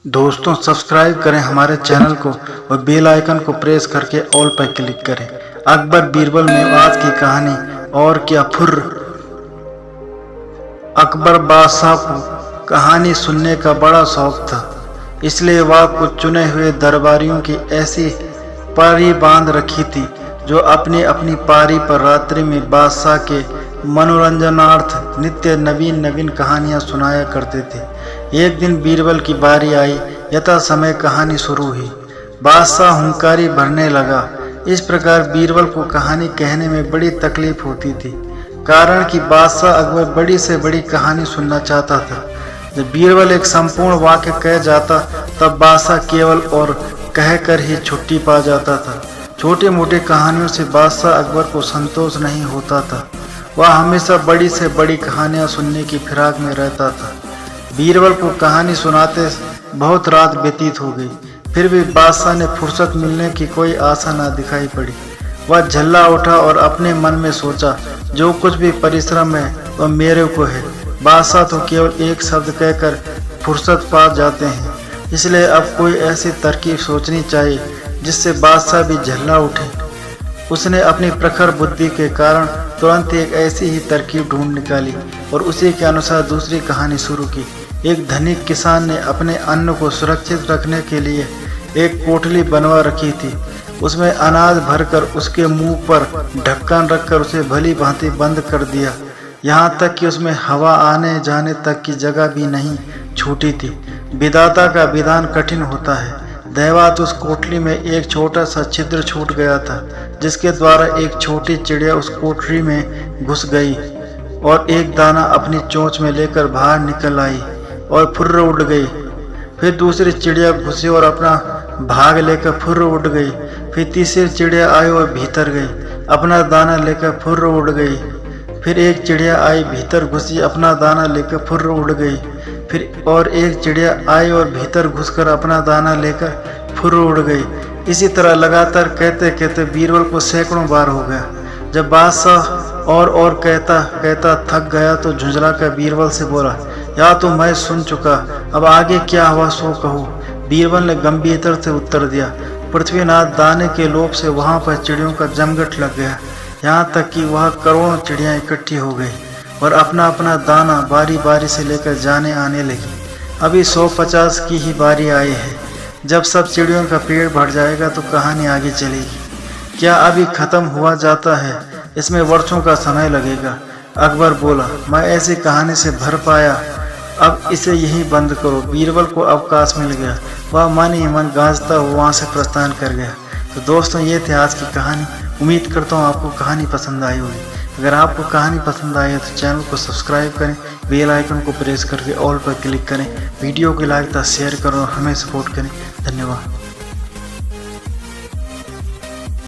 दोस्तों सब्सक्राइब करें हमारे चैनल को और बेल आइकन को प्रेस करके ऑल पर क्लिक करें। अकबर बीरबल मेवात की कहानी। और क्या फुर्र। अकबर बादशाह को कहानी सुनने का बड़ा शौक था, इसलिए वह कुछ चुने हुए दरबारियों की ऐसी पारी बांध रखी थी जो अपनी अपनी पारी पर रात्रि में बादशाह के मनोरंजनार्थ नित्य नवीन नवीन कहानियां सुनाया करते थे। एक दिन बीरबल की बारी आई। यथा समय कहानी शुरू हुई। बादशाह हुंकारी भरने लगा। इस प्रकार बीरबल को कहानी कहने में बड़ी तकलीफ होती थी, कारण कि बादशाह अकबर बड़ी से बड़ी कहानी सुनना चाहता था। जब बीरबल एक संपूर्ण वाक्य कह जाता तब बादशाह केवल और कहकर ही छुट्टी पा जाता था। छोटी मोटी कहानियों से बादशाह अकबर को संतोष नहीं होता था। वह हमेशा बड़ी से बड़ी कहानियां सुनने की फिराक में रहता था। बीरबल को कहानी सुनाते बहुत रात व्यतीत हो गई, फिर भी बादशाह ने फुर्सत मिलने की कोई आशा न दिखाई पड़ी। वह झल्ला उठा और अपने मन में सोचा, जो कुछ भी परिश्रम है वह मेरे को है। बादशाह तो केवल एक शब्द कहकर फुर्सत पा जाते हैं, इसलिए अब कोई ऐसी तरकीब सोचनी चाहिए जिससे बादशाह भी झल्ला उठे। उसने अपनी प्रखर बुद्धि के कारण तुरंत एक ऐसी ही तरकीब ढूंढ निकाली और उसी के अनुसार दूसरी कहानी शुरू की। एक धनिक किसान ने अपने अन्न को सुरक्षित रखने के लिए एक कोठली बनवा रखी थी। उसमें अनाज भरकर उसके मुंह पर ढक्कन रखकर उसे भली भांति बंद कर दिया, यहाँ तक कि उसमें हवा आने जाने तक की जगह भी नहीं छूटी थी। विधाता का विधान कठिन होता है। दैवात उस कोठली में एक छोटा सा छिद्र छूट गया था, जिसके द्वारा एक छोटी चिड़िया उस कोठरी में घुस गई और एक दाना अपनी चोंच में लेकर बाहर निकल आई और फुर्र उड़ गई। फिर दूसरी चिड़िया घुसी और अपना भाग लेकर फुर्र उड़ गई। फिर तीसरी चिड़िया आई और भीतर गई, अपना दाना लेकर फुर्र उड़ गई। फिर एक चिड़िया आई, भीतर घुसी, अपना दाना लेकर फुर्र उड़ गई। फिर और एक चिड़िया आई और भीतर घुसकर अपना दाना लेकर फुर्र उड़ गई। इसी तरह लगातार कहते कहते बीरबल को सैकड़ों बार हो गया। जब बादशाह और कहता कहता थक गया तो झुंझला कर बीरबल से बोला, या तो मैं सुन चुका, अब आगे क्या हुआ सो कहो। बीरबल ने गंभीरता से उत्तर दिया, पृथ्वीनाथ दाने के लोभ से वहां पर चिड़ियों का जमघट लग गया, यहाँ तक कि वह करोड़ों चिड़ियाँ इकट्ठी हो गई और अपना अपना दाना बारी बारी से लेकर जाने आने लगी। अभी 150 की ही बारी आई है। जब सब चिड़ियों का पेट भर जाएगा तो कहानी आगे चलेगी। क्या अभी खत्म हुआ जाता है? इसमें वर्षों का समय लगेगा। अकबर बोला, मैं ऐसी कहानी से भर पाया, अब इसे यहीं बंद करो। बीरबल को अवकाश मिल गया। वह मन ही मन गाजता हुआ वहाँ से प्रस्थान कर गया। तो दोस्तों, ये थे आज की कहानी। उम्मीद करता हूँ आपको कहानी पसंद आई होगी। अगर आपको कहानी पसंद आई है तो चैनल को सब्सक्राइब करें, बेल आइकन को प्रेस करके ऑल पर क्लिक करें, वीडियो को लाइक तथा शेयर करें और हमें सपोर्ट करें। धन्यवाद।